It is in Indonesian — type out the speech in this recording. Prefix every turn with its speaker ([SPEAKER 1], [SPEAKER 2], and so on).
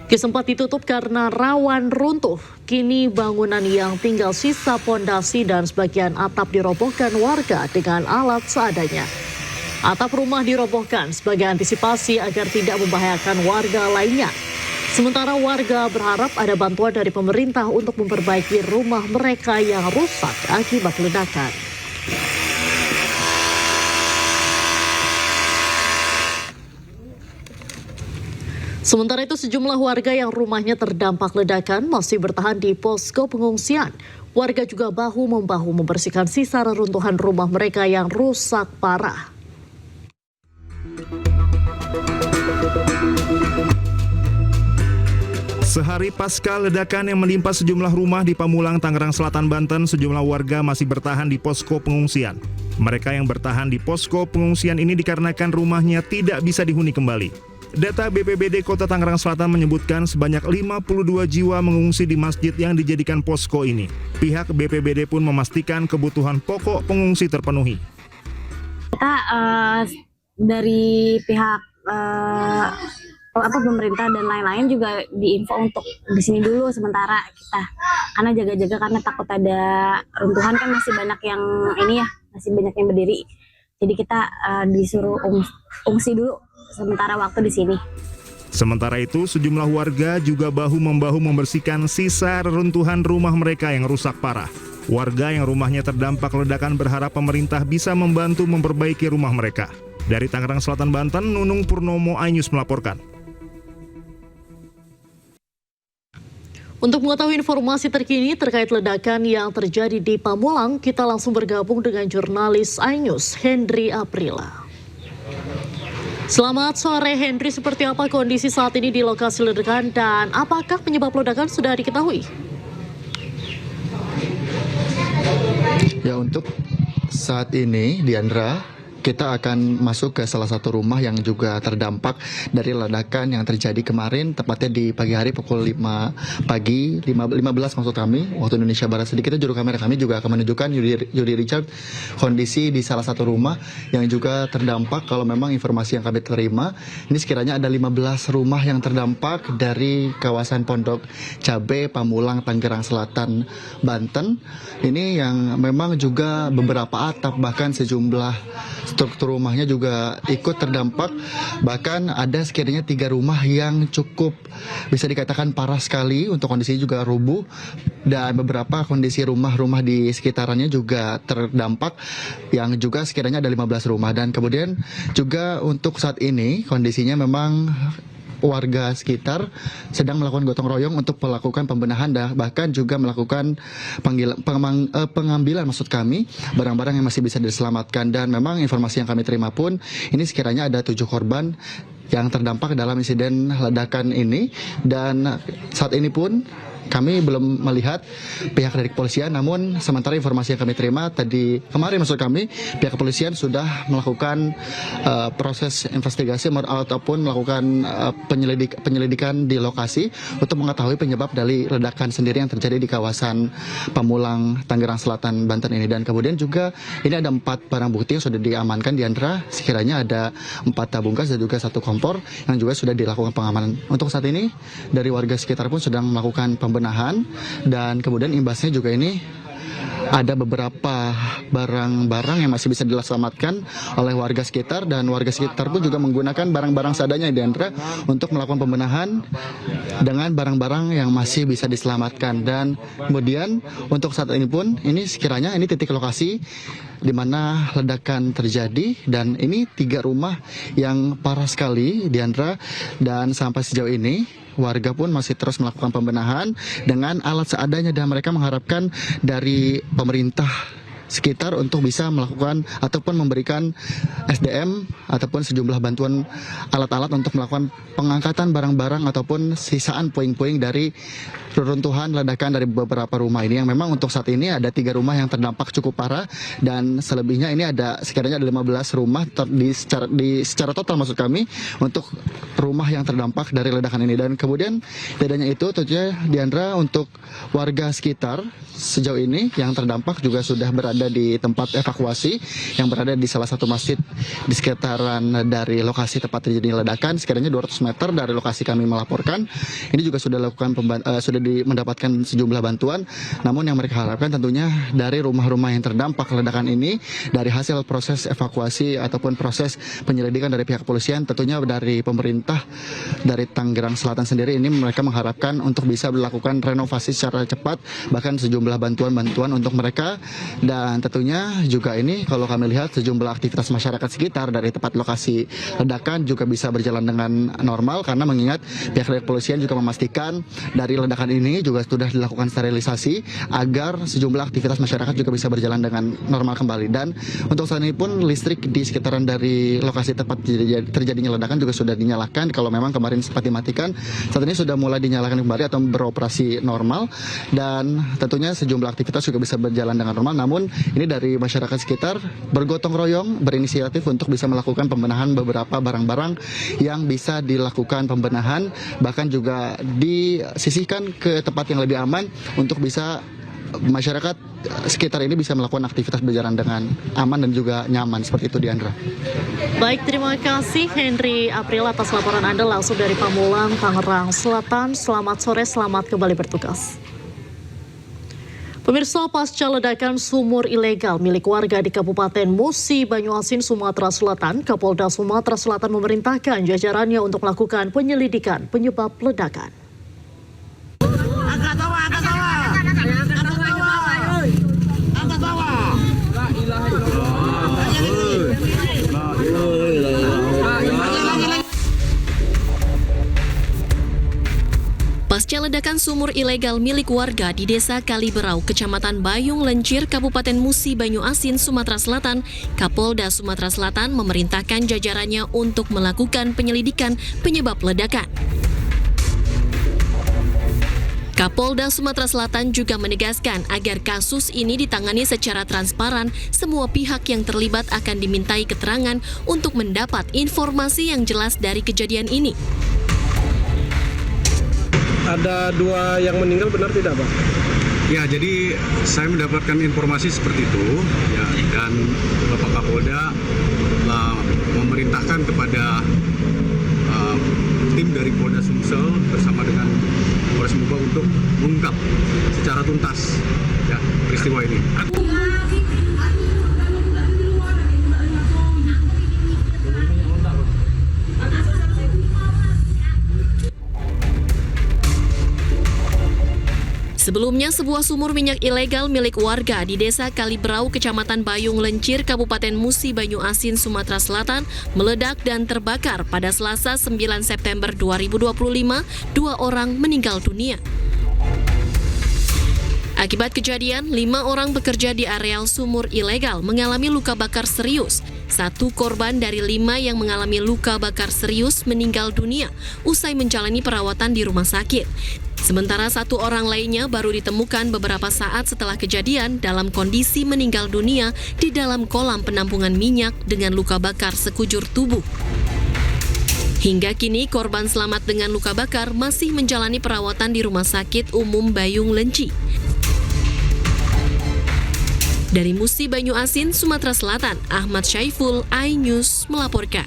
[SPEAKER 1] Sempat ditutup karena rawan runtuh. Kini bangunan yang tinggal sisa pondasi dan sebagian atap dirobohkan warga dengan alat seadanya. Atap rumah dirobohkan sebagai antisipasi agar tidak membahayakan warga lainnya. Sementara warga berharap ada bantuan dari pemerintah untuk memperbaiki rumah mereka yang rusak akibat ledakan. Sementara itu sejumlah warga yang rumahnya terdampak ledakan masih bertahan di posko pengungsian. Warga juga bahu-membahu membersihkan sisa reruntuhan rumah mereka yang rusak parah.
[SPEAKER 2] Sehari pasca ledakan yang menimpa sejumlah rumah di Pamulang, Tangerang Selatan, Banten, sejumlah warga masih bertahan di posko pengungsian. Mereka yang bertahan di posko pengungsian ini dikarenakan rumahnya tidak bisa dihuni kembali. Data BPBD Kota Tangerang Selatan menyebutkan sebanyak 52 jiwa mengungsi di masjid yang dijadikan posko ini. Pihak BPBD pun memastikan kebutuhan pokok pengungsi terpenuhi.
[SPEAKER 3] Kita dari pihak pemerintah dan lain-lain juga diinfo untuk di sini dulu sementara kita, karena jaga-jaga karena takut ada runtuhan, kan masih banyak yang masih banyak yang berdiri. Jadi kita disuruh ungsi dulu sementara waktu di sini.
[SPEAKER 2] Sementara itu, sejumlah warga juga bahu-membahu membersihkan sisa reruntuhan rumah mereka yang rusak parah. Warga yang rumahnya terdampak ledakan berharap pemerintah bisa membantu memperbaiki rumah mereka. Dari Tangerang Selatan, Banten, Nunung Purnomo, iNews melaporkan.
[SPEAKER 1] Untuk mengetahui informasi terkini terkait ledakan yang terjadi di Pamulang, kita langsung bergabung dengan jurnalis iNews, Hendry Aprila. Selamat sore Hendry, seperti apa kondisi saat ini di lokasi ledakan dan apakah penyebab ledakan sudah diketahui?
[SPEAKER 4] Ya, untuk saat ini Diandra, kita akan masuk ke salah satu rumah yang juga terdampak dari ledakan yang terjadi kemarin, tepatnya di pagi hari pukul 5 pagi, 15 maksud kami, waktu Indonesia Barat. Sedikit juru kamera kami juga akan menunjukkan Yudi Richard kondisi di salah satu rumah yang juga terdampak. Kalau memang informasi yang kami terima, ini sekiranya ada 15 rumah yang terdampak dari kawasan Pondok Cabe, Pamulang, Tangerang Selatan, Banten. Ini yang memang juga beberapa atap, bahkan sejumlah struktur rumahnya juga ikut terdampak. Bahkan ada sekiranya 3 rumah yang cukup bisa dikatakan parah sekali untuk kondisinya juga rubuh, dan beberapa kondisi rumah-rumah di sekitarannya juga terdampak yang juga sekiranya ada 15 rumah. Dan kemudian juga untuk saat ini kondisinya memang warga sekitar sedang melakukan gotong royong untuk melakukan pembenahan, bahkan juga melakukan pengambilan maksud kami barang-barang yang masih bisa diselamatkan. Dan memang informasi yang kami terima pun ini sekiranya ada 7 korban yang terdampak dalam insiden ledakan ini. Dan saat ini pun kami belum melihat pihak dari kepolisian, namun sementara informasi yang kami terima kemarin maksud kami, pihak kepolisian sudah melakukan proses investigasi ataupun melakukan penyelidikan di lokasi untuk mengetahui penyebab dari ledakan sendiri yang terjadi di kawasan Pamulang, Tangerang Selatan, Banten ini. Dan kemudian juga ini ada 4 barang bukti yang sudah diamankan, Diandra. Sekiranya ada 4 tabung gas dan juga 1 kompor yang juga sudah dilakukan pengamanan. Untuk saat ini dari warga sekitar pun sedang melakukan pembenahan, dan kemudian imbasnya juga ini ada beberapa barang-barang yang masih bisa diselamatkan oleh warga sekitar, dan warga sekitar pun juga menggunakan barang-barang seadanya, Diandra, untuk melakukan pembenahan dengan barang-barang yang masih bisa diselamatkan. Dan kemudian untuk saat ini pun ini sekiranya ini titik lokasi di mana ledakan terjadi, dan ini 3 rumah yang parah sekali, Diandra. Dan sampai sejauh ini warga pun masih terus melakukan pembenahan dengan alat seadanya, dan mereka mengharapkan dari pemerintah sekitar untuk bisa melakukan ataupun memberikan SDM ataupun sejumlah bantuan alat-alat untuk melakukan pengangkatan barang-barang ataupun sisaan puing-puing dari reruntuhan ledakan dari beberapa rumah ini, yang memang untuk saat ini ada 3 rumah yang terdampak cukup parah, dan selebihnya ini ada sekiranya ada 15 rumah secara total maksud kami untuk rumah yang terdampak dari ledakan ini. Dan kemudian tidak hanya itu, tentunya Diandra, untuk warga sekitar sejauh ini yang terdampak juga sudah berada berada di tempat evakuasi yang berada di salah satu masjid di sekitaran dari lokasi tempat terjadi ledakan, sekiranya 200 meter dari lokasi kami melaporkan. Ini juga sudah mendapatkan sejumlah bantuan, namun yang mereka harapkan tentunya dari rumah-rumah yang terdampak ledakan ini, dari hasil proses evakuasi ataupun proses penyelidikan dari pihak kepolisian, tentunya dari pemerintah dari Tangerang Selatan sendiri ini mereka mengharapkan untuk bisa melakukan renovasi secara cepat, bahkan sejumlah bantuan-bantuan untuk mereka. Dan tentunya juga ini kalau kami lihat sejumlah aktivitas masyarakat sekitar dari tempat lokasi ledakan juga bisa berjalan dengan normal, karena mengingat pihak dari kepolisian juga memastikan dari ledakan ini juga sudah dilakukan sterilisasi agar sejumlah aktivitas masyarakat juga bisa berjalan dengan normal kembali. Dan untuk saat ini pun listrik di sekitaran dari lokasi tempat terjadinya ledakan juga sudah dinyalakan. Kalau memang kemarin sempat dimatikan, saat ini sudah mulai dinyalakan kembali atau beroperasi normal, dan tentunya sejumlah aktivitas juga bisa berjalan dengan normal. Namun ini dari masyarakat sekitar bergotong royong berinisiatif untuk bisa melakukan pembenahan beberapa barang-barang yang bisa dilakukan pembenahan, bahkan juga disisihkan ke tempat yang lebih aman untuk bisa masyarakat sekitar ini bisa melakukan aktivitas berjalan dengan aman dan juga nyaman, seperti itu, Diandra.
[SPEAKER 1] Baik, terima kasih Henry April atas laporan Anda langsung dari Pamulang, Tangerang Selatan. Selamat sore, selamat kembali bertugas. Pemirsa, pasca ledakan sumur ilegal milik warga di Kabupaten Musi Banyuasin, Sumatera Selatan, Kapolda Sumatera Selatan memerintahkan jajarannya untuk melakukan penyelidikan penyebab ledakan.
[SPEAKER 5] Pasca ledakan sumur ilegal milik warga di Desa Kaliberau, Kecamatan Bayung Lencir, Kabupaten Musi Banyuasin, Sumatera Selatan, Kapolda Sumatera Selatan memerintahkan jajarannya untuk melakukan penyelidikan penyebab ledakan. Kapolda Sumatera Selatan juga menegaskan agar kasus ini ditangani secara transparan, semua pihak yang terlibat akan dimintai keterangan untuk mendapat informasi yang jelas dari kejadian ini.
[SPEAKER 6] Ada 2 yang meninggal, benar tidak, Pak?
[SPEAKER 7] Ya, jadi saya mendapatkan informasi seperti itu, ya, dan Bapak Kapolda memerintahkan kepada tim dari Polda Sumsel bersama dengan Polres Muba untuk mengungkap secara tuntas ya peristiwa ini.
[SPEAKER 5] Sebelumnya, sebuah sumur minyak ilegal milik warga di Desa Kaliberau, Kecamatan Bayung Lencir, Kabupaten Musi Banyuasin, Sumatera Selatan, meledak dan terbakar pada Selasa 9 September 2025, 2 orang meninggal dunia. Akibat kejadian, 5 orang bekerja di areal sumur ilegal mengalami luka bakar serius. 1 korban dari 5 yang mengalami luka bakar serius meninggal dunia usai menjalani perawatan di rumah sakit. Sementara 1 orang lainnya baru ditemukan beberapa saat setelah kejadian dalam kondisi meninggal dunia di dalam kolam penampungan minyak dengan luka bakar sekujur tubuh. Hingga kini korban selamat dengan luka bakar masih menjalani perawatan di Rumah Sakit Umum Bayung Lenci. Dari Musi Banyuasin, Sumatera Selatan, Ahmad Syaiful, iNews melaporkan.